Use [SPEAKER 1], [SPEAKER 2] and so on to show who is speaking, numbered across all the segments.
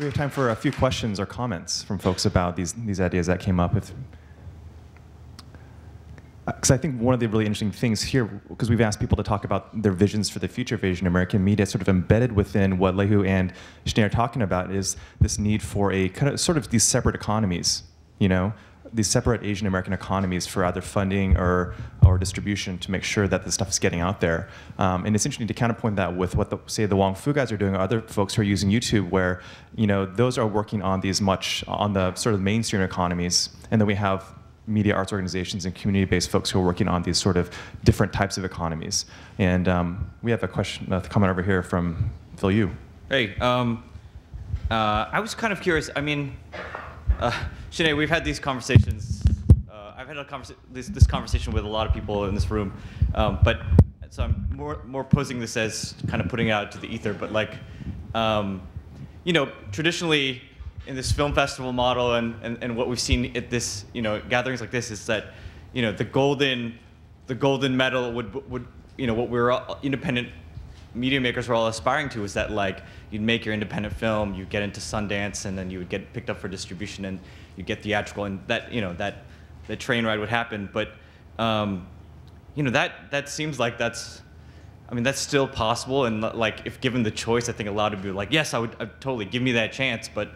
[SPEAKER 1] We have time for a few questions or comments from folks about these ideas that came up. Because I think one of the really interesting things here, because we've asked people to talk about their visions for the future of Asian American media, sort of embedded within what Lehu and Shinae are talking about is this need for a kind of sort of these separate economies, you know, these separate Asian American economies for either funding or distribution to make sure that this stuff is getting out there. And it's interesting to counterpoint that with what say the Wong Fu guys are doing, or other folks who are using YouTube, where you know those are working on these on the sort of mainstream economies, and then we have media arts organizations and community-based folks who are working on these sort of different types of economies. And we have a comment over here from Phil Yu.
[SPEAKER 2] Hey, I was kind of curious. I mean, Shinae, we've had these conversations. I've had this conversation with a lot of people in this room, but so I'm more posing this as kind of putting it out to the ether. But like, you know, traditionally in this film festival model and what we've seen at this, you know, gatherings like this is that, you know, the golden medal would you know, what we're all, independent media makers were all aspiring to is that like you'd make your independent film, you get into Sundance, and then you would get picked up for distribution, and you get theatrical, and that, you know, that the train ride would happen. But you know, that seems like that's still possible, and like if given the choice, I think a lot of people are like, yes, I'd totally give me that chance. But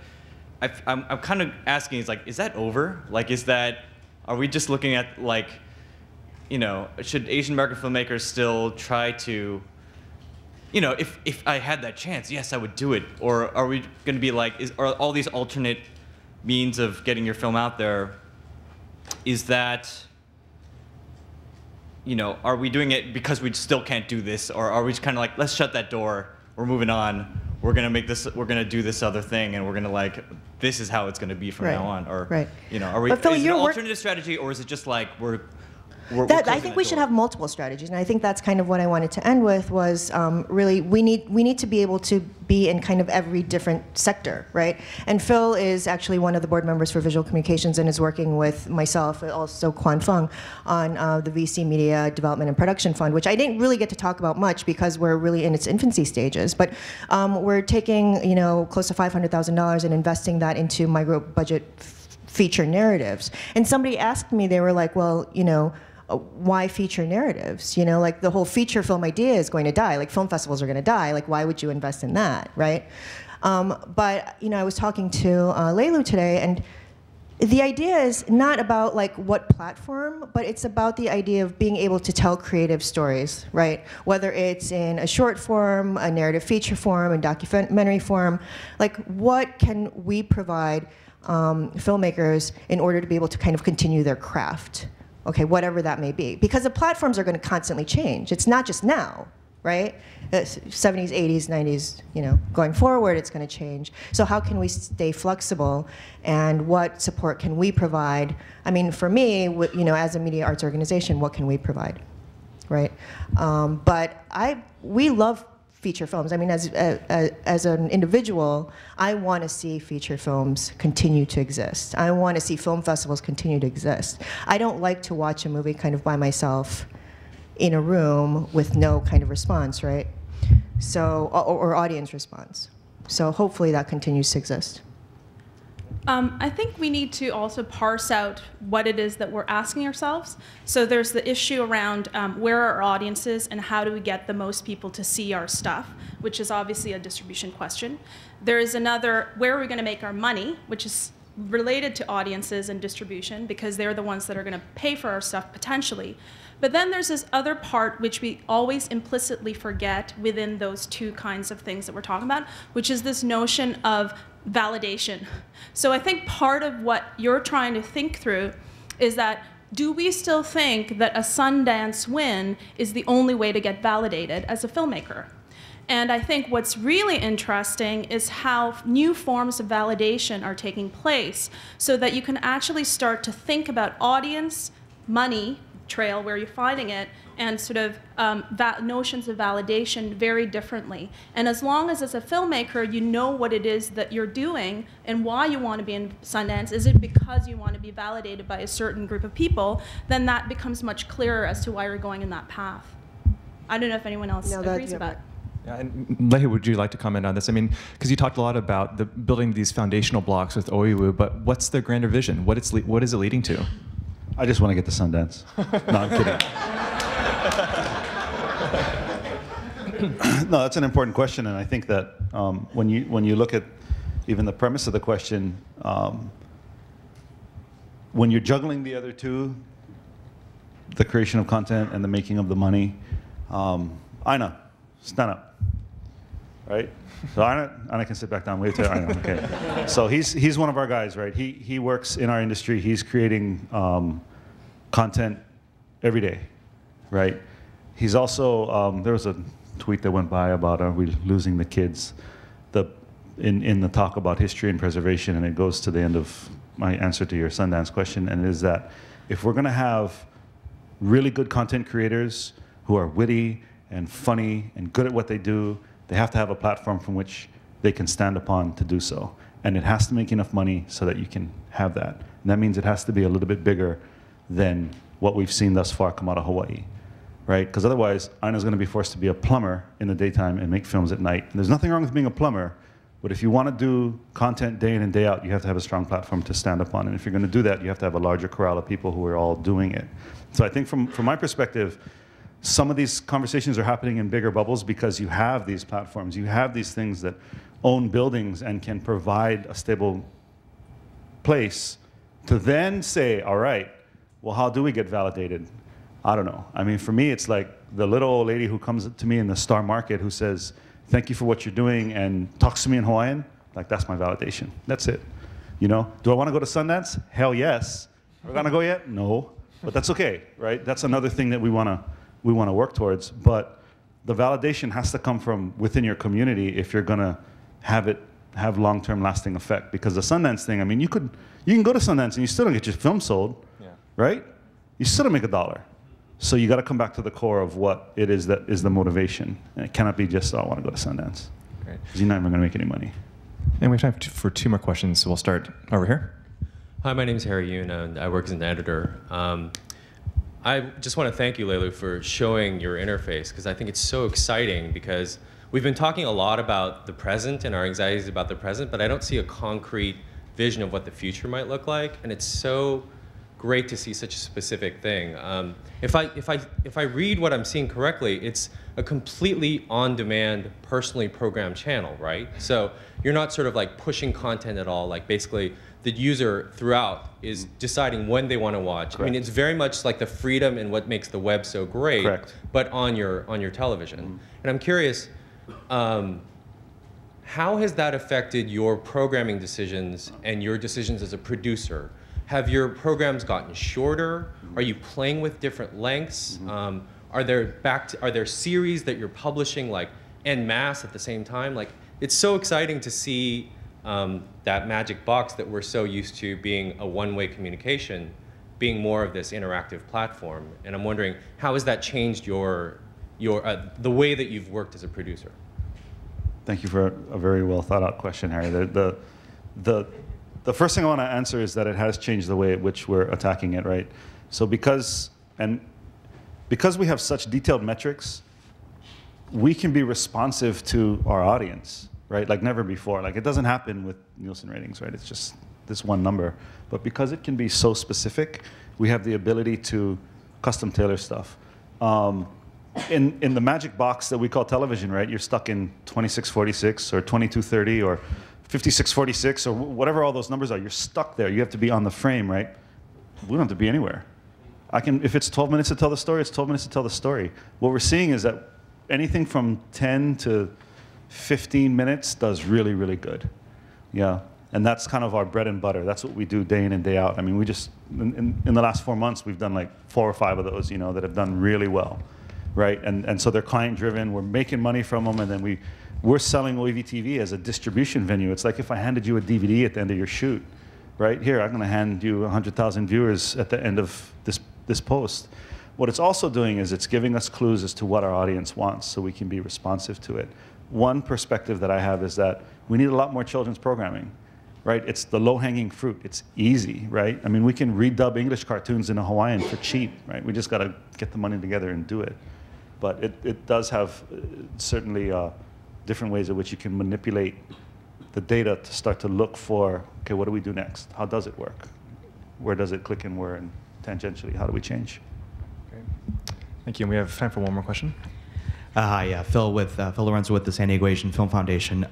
[SPEAKER 2] I'm kind of asking, is that over? Like, are we just looking at like, you know, should Asian American filmmakers still try to, you know, if I had that chance, yes, I would do it? Or are we going to be like, are all these alternate means of getting your film out there, is that, you know, are we doing it because we still can't do this? Or are we just kind of like, let's shut that door, we're moving on, we're going to do this other thing, and we're going to like, this is how it's going to be from now on? Or, you know, is it an alternative strategy, or is it just like
[SPEAKER 3] I think we should have multiple strategies, and I think that's kind of what I wanted to end with was really we need to be able to be in kind of every different sector, right? And Phil is actually one of the board members for visual communications and is working with myself, also Quan Fung, on the VC Media Development and Production Fund, which I didn't really get to talk about much because we're really in its infancy stages. But we're taking, you know, close to $500,000 and investing that into micro budget feature narratives. And somebody asked me, they were like, well, you know, why feature narratives? You know, like the whole feature film idea is going to die. Like film festivals are going to die. Like why would you invest in that, right? But you know, I was talking to Leilu today, and the idea is not about like what platform, but it's about the idea of being able to tell creative stories, right? Whether it's in a short form, a narrative feature form, a documentary form, like what can we provide filmmakers in order to be able to kind of continue their craft? Okay, whatever that may be. Because the platforms are going to constantly change. It's not just now, right? 70s, 80s, 90s, you know, going forward, it's going to change. So how can we stay flexible, and what support can we provide? I mean, for me, you know, as a media arts organization, what can we provide, right? But we love feature films. I mean, as an individual, I want to see feature films continue to exist. I want to see film festivals continue to exist. I don't like to watch a movie kind of by myself in a room with no kind of response, right? So, or audience response. So hopefully that continues to exist.
[SPEAKER 4] I think we need to also parse out what it is that we're asking ourselves. So there's the issue around where are our audiences and how do we get the most people to see our stuff, which is obviously a distribution question. There is another, where are we going to make our money, which is related to audiences and distribution, because they're the ones that are going to pay for our stuff potentially. But then there's this other part which we always implicitly forget within those two kinds of things that we're talking about, which is this notion of validation. So I think part of what you're trying to think through is that, do we still think that a Sundance win is the only way to get validated as a filmmaker? And I think what's really interesting is how new forms of validation are taking place, so that you can actually start to think about audience, money, trail, where you're finding it, and sort of notions of validation very differently. And as long as a filmmaker, you know what it is that you're doing and why you want to be in Sundance, is it because you want to be validated by a certain group of people, then that becomes much clearer as to why you're going in that path. I don't know if anyone else agrees with that.
[SPEAKER 1] Yeah, and Lehi, would you like to comment on this? I mean, because you talked a lot about building these foundational blocks with Oiwu, but what's the grander vision? What is it leading to?
[SPEAKER 5] I just want to get to Sundance. No, I'm kidding. No, that's an important question, and I think that when you look at even the premise of the question, when you're juggling the other two, the creation of content and the making of the money, Aina, stand up. Right? So Aina can sit back down. Wave to Aina. Okay. So he's one of our guys, right? He works in our industry. He's creating content every day, right? He's also there was a tweet that went by about are we losing the kids? In the talk about history and preservation, and it goes to the end of my answer to your Sundance question, and it is that if we're going to have really good content creators who are witty and funny and good at what they do, they have to have a platform from which they can stand upon to do so. And it has to make enough money so that you can have that. And that means it has to be a little bit bigger than what we've seen thus far come out of Hawaii, right? Because otherwise, Aina's going to be forced to be a plumber in the daytime and make films at night. And there's nothing wrong with being a plumber, but if you want to do content day in and day out, you have to have a strong platform to stand upon. And if you're going to do that, you have to have a larger corral of people who are all doing it. So I think from my perspective, some of these conversations are happening in bigger bubbles because you have these platforms, you have these things that own buildings and can provide a stable place to then say, all right, well, how do we get validated? I don't know. I mean, for me, it's like the little old lady who comes to me in the Star Market who says, thank you for what you're doing, and talks to me in Hawaiian. Like, that's my validation. That's it. You know, do I want to go to Sundance? Hell yes. Are we going to go yet? No. But that's okay, right? That's another thing that we want to work towards. But the validation has to come from within your community if you're going to have long-term lasting effect. Because the Sundance thing, I mean, you can go to Sundance and you still don't get your film sold, right? You still don't make $1. So you got to come back to the core of what it is that is the motivation. And it cannot be just, oh, I want to go to Sundance. Great. Because you're not even going to make any money.
[SPEAKER 1] And we have time for 2 more questions, so we'll start over here.
[SPEAKER 6] Hi, my name is Shinae Yoon, and I work as an editor. I just want to thank you, Leilu, for showing your interface, because I think it's so exciting, because we've been talking a lot about the present and our anxieties about the present, but I don't see a concrete vision of what the future might look like, and it's so great to see such a specific thing. If I read what I'm seeing correctly, it's a completely on-demand, personally programmed channel, right? So you're not sort of like pushing content at all. Like basically, the user throughout is deciding when they want to watch. Correct. I mean, it's very much like the freedom and what makes the web so great, correct, but on your television. Mm-hmm. And I'm curious, how has that affected your programming decisions and your decisions as a producer? Have your programs gotten shorter? Are you playing with different lengths? Mm-hmm. Are there series that you're publishing like en masse at the same time? Like, it's so exciting to see that magic box that we're so used to being a one-way communication, being more of this interactive platform. And I'm wondering, how has that changed the way that you've worked as a producer?
[SPEAKER 5] Thank you for a very well thought out question, Harry. The first thing I want to answer is that it has changed the way at which we're attacking it, right? So because we have such detailed metrics, we can be responsive to our audience, right? Like never before. Like it doesn't happen with Nielsen ratings, right? It's just this one number. But because it can be so specific, we have the ability to custom tailor stuff. In the magic box that we call television, right? You're stuck in 2646 or 2230 or 5646 or whatever all those numbers are. You're stuck there. You have to be on the frame, right? We don't have to be anywhere. If it's 12 minutes to tell the story, it's 12 minutes to tell the story. What we're seeing is that anything from 10 to 15 minutes does really, really good. Yeah. And that's kind of our bread and butter. That's what we do day in and day out. I mean, we just, in the last 4 months, we've done like 4 or 5 of those, that have done really well, right? And so they're client driven. We're making money from them, and then we're selling Oiwi TV as a distribution venue. It's like if I handed you a DVD at the end of your shoot, right? Here, I'm going to hand you 100,000 viewers at the end of this post. What it's also doing is it's giving us clues as to what our audience wants so we can be responsive to it. One perspective that I have is that we need a lot more children's programming, right? It's the low-hanging fruit. It's easy, right? I mean, we can redub English cartoons into Hawaiian for cheap, right? We just got to get the money together and do it. But it does have certainly different ways in which you can manipulate the data to start to look for, okay, what do we do next? How does it work? Where does it click in where, and tangentially, how do we change?
[SPEAKER 1] Great. Thank you. And we have time for one more question.
[SPEAKER 7] Hi, Phil Lorenzo with the San Diego Asian Film Foundation.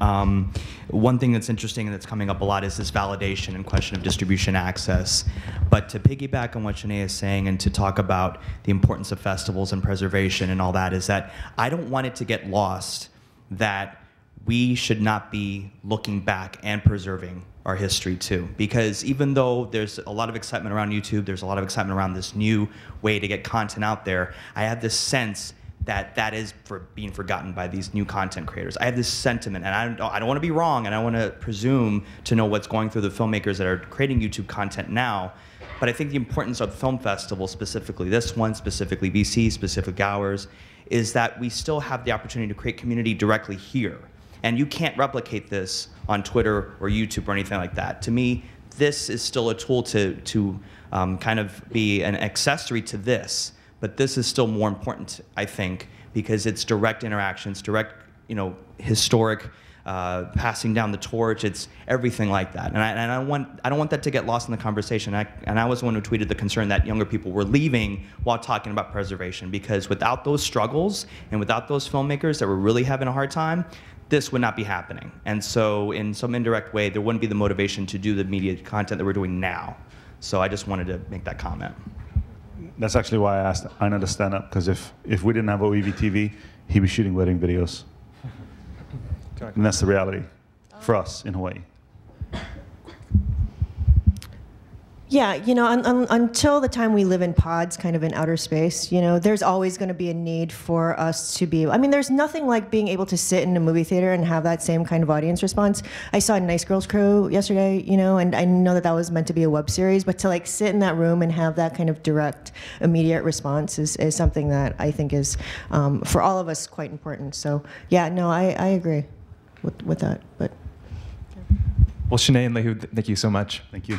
[SPEAKER 7] One thing that's interesting and that's coming up a lot is this validation and question of distribution access. But to piggyback on what Shinae is saying and to talk about the importance of festivals and preservation and all that, is that I don't want it to get lost that we should not be looking back and preserving our history too. Because even though there's a lot of excitement around YouTube, there's a lot of excitement around this new way to get content out there, I have this sense that is being forgotten by these new content creators. I have this sentiment, and I don't want to be wrong, and I want to presume to know what's going through the filmmakers that are creating YouTube content now, but I think the importance of film festivals, specifically this one, specifically BC, specific hours, is that we still have the opportunity to create community directly here. And you can't replicate this on Twitter or YouTube or anything like that. To me, this is still a tool to kind of be an accessory to this. But this is still more important, I think, because it's direct interactions, direct, historic passing down the torch. It's everything like that. And I don't want that to get lost in the conversation. And I was the one who tweeted the concern that younger people were leaving while talking about preservation, because without those struggles and without those filmmakers that were really having a hard time, this would not be happening. And so in some indirect way, there wouldn't be the motivation to do the media content that we're doing now. So I just wanted to make that comment.
[SPEAKER 5] That's actually why I asked Aina to stand up, because if we didn't have OEV TV, he'd be shooting wedding videos. And that's the reality for us in Hawaii.
[SPEAKER 3] Yeah, until the time we live in pods, kind of in outer space, there's always going to be a need for us to be. I mean, there's nothing like being able to sit in a movie theater and have that same kind of audience response. I saw Nice Girls Crew yesterday, and I know that was meant to be a web series, but to sit in that room and have that kind of direct, immediate response is something that I think is, for all of us, quite important. So, yeah, no, I agree with that. But
[SPEAKER 1] well, Shinae and Lehu, thank you so much.
[SPEAKER 5] Thank you.